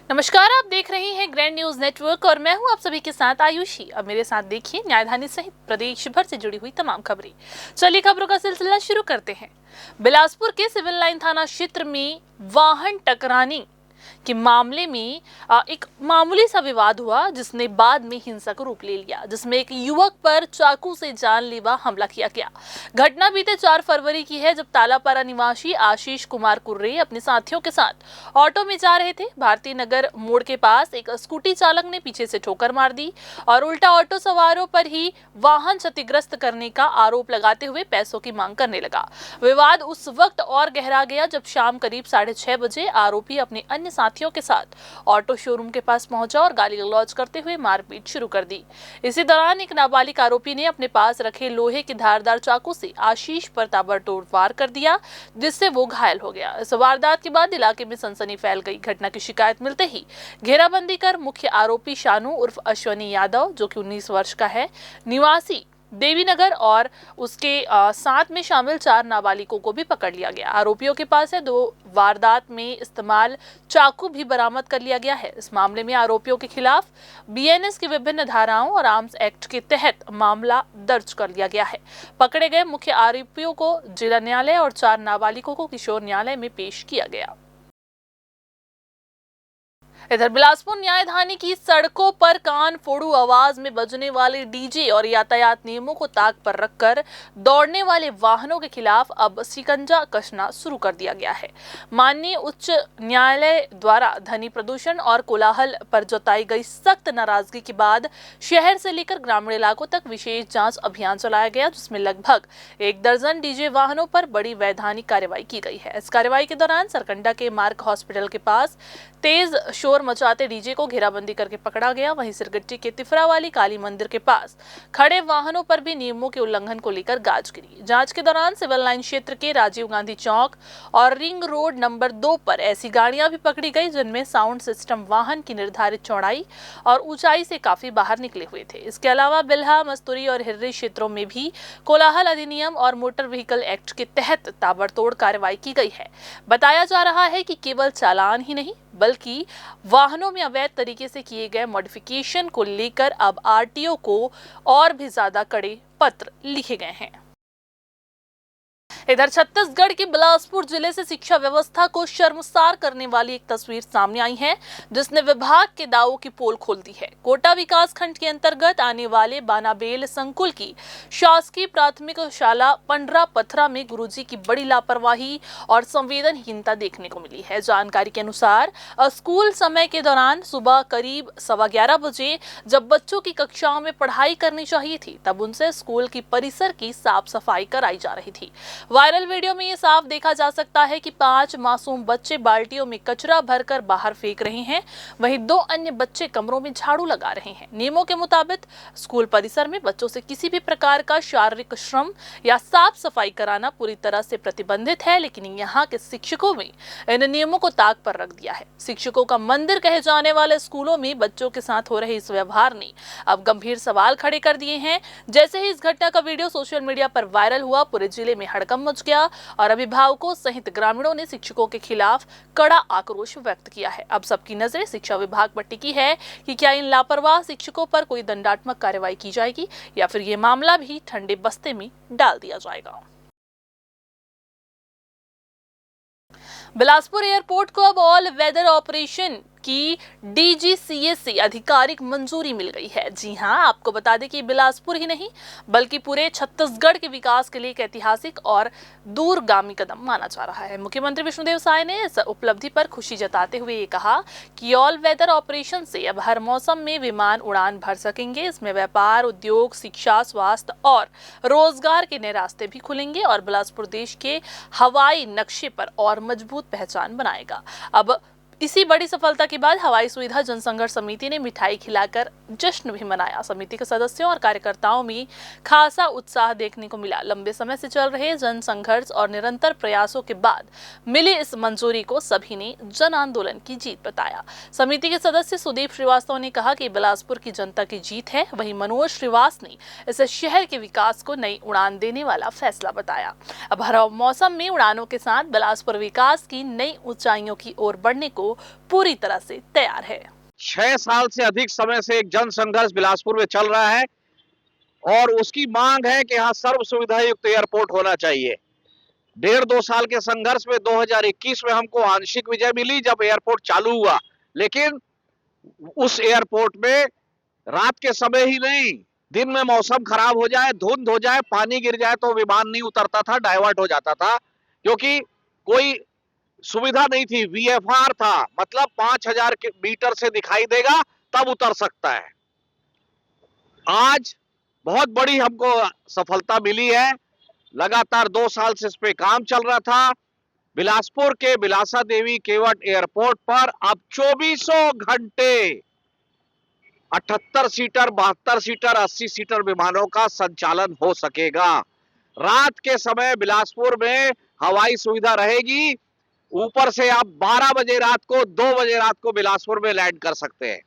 नमस्कार, आप देख रहे हैं ग्रैंड न्यूज नेटवर्क और मैं हूं आप सभी के साथ आयुषी। अब मेरे साथ देखिए न्यायधानी सहित प्रदेश भर से जुड़ी हुई तमाम खबरें। चलिए खबरों का सिलसिला शुरू करते हैं। बिलासपुर के सिविल लाइन थाना क्षेत्र में वाहन टकराने के मामले में एक मामूली सा विवाद हुआ, जिसने बाद में हिंसक रूप ले लिया, जिसमें एक युवक पर चाकू से जानलेवा हमला किया गया। घटना बीते 4 फरवरी की है, जब तालापारा निवासी आशीष कुमार कुर्रे अपने साथियों के साथ ऑटो में जा रहे थे। भारतीय नगर मोड़ के पास एक स्कूटी चालक ने पीछे से ठोकर मार दी और उल्टा ऑटो सवारों पर ही वाहन क्षतिग्रस्त करने का आरोप लगाते हुए पैसों की मांग करने लगा। विवाद उस वक्त और गहरा गया जब शाम करीब 6:30 बजे आरोपी अपने अन्य साथियों के साथ ऑटो शोरूम के पास पहुंचा और गाली गलौज करते हुए मारपीट शुरू कर दी। इसी दौरान एक नाबालिग आरोपी ने अपने पास रखे लोहे के धारदार चाकू से आशीष पर ताबड़तोड़ वार कर दिया, जिससे वो घायल हो गया। इस वारदात के बाद इलाके में सनसनी फैल गई। घटना की शिकायत मिलते ही घेराबंदी कर मुख्य आरोपी शानू उर्फ अश्वनी यादव, जो कि 19 वर्ष का है, निवासी देवीनगर, और उसके साथ में शामिल 4 नाबालिगों को भी पकड़ लिया गया। आरोपियों के पास से 2 वारदात में इस्तेमाल चाकू भी बरामद कर लिया गया है। इस मामले में आरोपियों के खिलाफ बीएनएस की विभिन्न धाराओं और आर्म्स एक्ट के तहत मामला दर्ज कर लिया गया है। पकड़े गए मुख्य आरोपियों को जिला न्यायालय और 4 नाबालिगों को किशोर न्यायालय में पेश किया गया। इधर बिलासपुर न्यायधानी की सड़कों पर कान फोड़ू आवाज में बजने वाले डीजे और यातायात नियमों को ताक पर रखकर दौड़ने वाले वाहनों के खिलाफ अब शिकंजा कसना शुरू कर दिया गया है। माननीय उच्च न्यायालय द्वारा ध्वनि प्रदूषण और कोलाहल पर जताई गई सख्त नाराजगी के बाद शहर से लेकर ग्रामीण इलाकों तक विशेष जांच अभियान चलाया गया, जिसमें लगभग 1 दर्जन डीजे वाहनों पर बड़ी वैधानिक कार्रवाई की गई है। इस कार्रवाई के दौरान सरकंडा के मार्ग हॉस्पिटल के पास तेज शोर मचाते डीजे को घेराबंदी करके पकड़ा गया। वहीं सिरगट्टी के तिफरावाली काली मंदिर के पास खड़े वाहनों पर भी नियमों के उल्लंघन को लेकर गाज गिरी। जांच के दौरान सिविल लाइन क्षेत्र के राजीव गांधी चौक और रिंग रोड नंबर 2 पर ऐसी गाड़ियां भी पकड़ी गई जिनमें साउंड सिस्टम वाहन की निर्धारित चौड़ाई और ऊंचाई से काफी बाहर निकले हुए थे। इसके अलावा बिल्हा, मस्तूरी और हिर्री क्षेत्रों में भी कोलाहल अधिनियम और मोटर व्हीकल एक्ट के तहत ताबड़तोड़ कार्रवाई की गई है। बताया जा रहा है कि केवल चालान ही नहीं बल्कि वाहनों में अवैध तरीके से किए गए मॉडिफिकेशन को लेकर अब आरटीओ को और भी ज्यादा कड़े पत्र लिखे गए हैं। इधर छत्तीसगढ़ के बिलासपुर जिले से शिक्षा व्यवस्था को शर्मसार करने वाली एक तस्वीर सामने आई है, जिसने विभाग के दावों की पोल खोल दी है। कोटा विकास खंड के अंतर्गत आने वाले बानाबेल संकुल की शासकीय प्राथमिक शाला पंडरा पथरा में गुरुजी की बड़ी लापरवाही और संवेदनहीनता देखने को मिली है। जानकारी के अनुसार स्कूल समय के दौरान सुबह करीब 11:15 बजे जब बच्चों की कक्षाओं में पढ़ाई करनी चाहिए थी, तब उनसे स्कूल की परिसर की साफ सफाई कराई जा रही थी। वायरल वीडियो में ये साफ देखा जा सकता है कि 5 मासूम बच्चे बाल्टियों में कचरा भरकर बाहर फेंक रहे हैं, वहीं 2 अन्य बच्चे कमरों में झाड़ू लगा रहे हैं। नियमों के मुताबिक स्कूल परिसर में बच्चों से किसी भी प्रकार का शारीरिक श्रम या साफ सफाई कराना पूरी तरह से प्रतिबंधित है, लेकिन यहाँ के शिक्षकों ने इन नियमों को ताक पर रख दिया है। शिक्षकों का मंदिर कहे जाने वाले स्कूलों में बच्चों के साथ हो रहे इस व्यवहार ने अब गंभीर सवाल खड़े कर दिए हैं। जैसे ही इस घटना का वीडियो सोशल मीडिया पर वायरल हुआ, पूरे जिले में हड़कंप मच गया और अभिभावकों सहित ग्रामीणों ने शिक्षकों के खिलाफ कड़ा आक्रोश व्यक्त किया है। अब सबकी नजरें शिक्षा विभाग पर टिकी है कि क्या इन लापरवाह शिक्षकों पर कोई दंडात्मक कार्रवाई की जाएगी या फिर ये मामला भी ठंडे बस्ते में डाल दिया जाएगा। बिलासपुर एयरपोर्ट को अब ऑल वेदर ऑपरेशन की डीजीसीए से आधिकारिक मंजूरी मिल गई है। जी हां, आपको बता दें कि बिलासपुर ही नहीं बल्कि पूरे छत्तीसगढ़ के विकास के लिए एक ऐतिहासिक और दूरगामी कदम माना जा रहा है। मुख्यमंत्री विष्णुदेव साय ने इस उपलब्धि पर खुशी जताते हुए ये कहा कि ऑल वेदर ऑपरेशन से अब हर मौसम में विमान उड़ान भर सकेंगे। इसमें व्यापार, उद्योग, शिक्षा, स्वास्थ्य और रोजगार के नए रास्ते भी खुलेंगे और बिलासपुर देश के हवाई नक्शे पर और मजबूत पहचान बनाएगा। अब इसी बड़ी सफलता के बाद हवाई सुविधा जनसंघर्ष समिति ने मिठाई खिलाकर जश्न भी मनाया। समिति के सदस्यों और कार्यकर्ताओं में खासा उत्साह देखने को मिला। लंबे समय से चल रहे जनसंघर्ष और निरंतर प्रयासों के बाद मिली इस मंजूरी को सभी ने जन आंदोलन की जीत बताया। समिति के सदस्य सुदीप श्रीवास्तव ने कहा कि बिलासपुर की जनता की जीत है। वहीं मनोज श्रीवास ने इस शहर के विकास को नई उड़ान देने वाला फैसला बताया। अब हर मौसम में उड़ानों के साथ बिलासपुर विकास की नई ऊंचाइयों की ओर बढ़ने को को पूरी तरह से तैयार है। 6 साल से अधिक समय से एक जन संघर्ष बिलासपुर में चल रहा है और उसकी मांग है कि यहाँ सर्व सुविधा युक्त एयरपोर्ट होना चाहिए। 1.5-2 साल के संघर्ष में 2021 में हमको आंशिक विजय मिली जब एयरपोर्ट चालू हुआ, लेकिन उस एयरपोर्ट में रात के समय ही नहीं, दिन में मौसम खराब हो जाए, धुंध हो जाए, पानी गिर जाए तो विमान नहीं उतरता था, डाइवर्ट हो जाता था, क्योंकि कोई सुविधा नहीं थी। वीएफआर था, मतलब 5000 मीटर से दिखाई देगा तब उतर सकता है। आज बहुत बड़ी हमको सफलता मिली है। लगातार 2 साल से इस पे काम चल रहा था। बिलासपुर के बिलासा देवी केवट एयरपोर्ट पर अब 2400 घंटे 78 सीटर, 72 सीटर, 80 सीटर विमानों का संचालन हो सकेगा। रात के समय बिलासपुर में हवाई सुविधा रहेगी। ऊपर से आप 12 बजे रात को, 2 बजे रात को बिलासपुर में लैंड कर सकते हैं।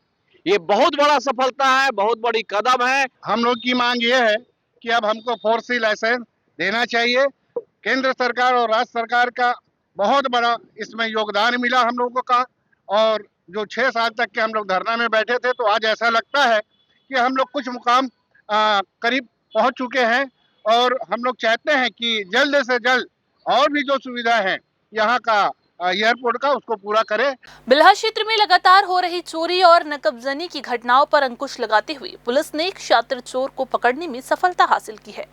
ये बहुत बड़ा सफलता है, बहुत बड़ी कदम है। हम लोग की मांग ये है कि अब हमको 4C लाइसेंस देना चाहिए। केंद्र सरकार और राज्य सरकार का बहुत बड़ा इसमें योगदान मिला हम लोगों का, और जो 6 साल तक के हम लोग धरना में बैठे थे, तो आज ऐसा लगता है कि हम लोग कुछ मुकाम करीब पहुंच चुके हैं, और हम लोग चाहते हैं कि जल्द से जल्द और भी जो सुविधा है यहाँ का एयरपोर्ट का, उसको पूरा करें। बिल्हा क्षेत्र में लगातार हो रही चोरी और नकबजनी की घटनाओं पर अंकुश लगाते हुए पुलिस ने एक शातिर चोर को पकड़ने में सफलता हासिल की है।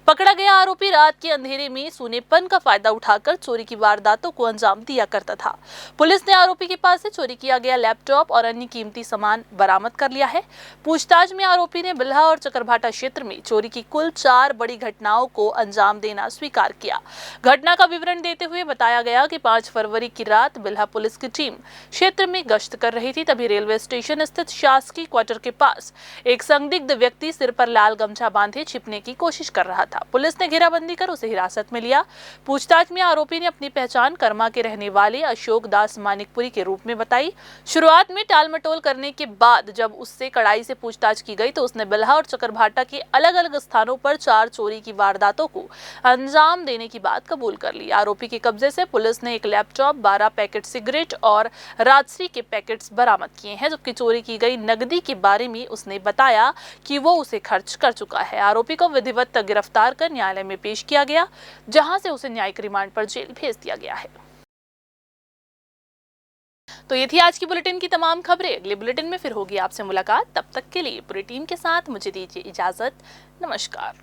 पकड़ा गया आरोपी रात के अंधेरे में सूनेपन का फायदा उठाकर चोरी की वारदातों को अंजाम दिया करता था। पुलिस ने आरोपी के पास से चोरी किया गया लैपटॉप और अन्य कीमती सामान बरामद कर लिया है। पूछताछ में आरोपी ने बिल्हा और चकरभाटा क्षेत्र में चोरी की कुल 4 बड़ी घटनाओं को अंजाम देना स्वीकार किया। घटना का विवरण देते हुए बताया गया कि 5 फरवरी की रात बिल्हा पुलिस की टीम क्षेत्र में गश्त कर रही थी, तभी रेलवे स्टेशन स्थित शासकीय क्वार्टर के पास एक संदिग्ध व्यक्ति सिर पर लाल गमछा बांधे छिपने की कोशिश कर रहा था। पुलिस ने घेराबंदी कर उसे हिरासत में लिया। पूछताछ में आरोपी ने अपनी पहचान कर्मा के रहने वाले अशोक दास मानिकपुरी के रूप में बताई। शुरुआत में टालमटोल करने के बाद जब उससे कड़ाई से पूछताछ की गई तो उसने बिल्हा और चकरभाटा के अलग अलग स्थानों पर 4 चोरी की वारदातों को अंजाम देने की बात कबूल कर ली। आरोपी के कब्जे से पुलिस ने एक लैपटॉप, 12 पैकेट सिगरेट और राजश्री के पैकेट्स बरामद किए हैं, जबकि चोरी की गई नकदी के बारे में उसने बताया कि वो उसे खर्च कर चुका है। आरोपी को विधिवत गिरफ्तार कर न्यायालय में पेश किया गया, जहां से उसे न्यायिक रिमांड पर जेल भेज दिया गया है। तो ये थी आज की बुलेटिन की तमाम खबरें। अगले बुलेटिन में फिर होगी आपसे मुलाकात। तब तक के लिए पूरी टीम के साथ मुझे दीजिए इजाजत। नमस्कार।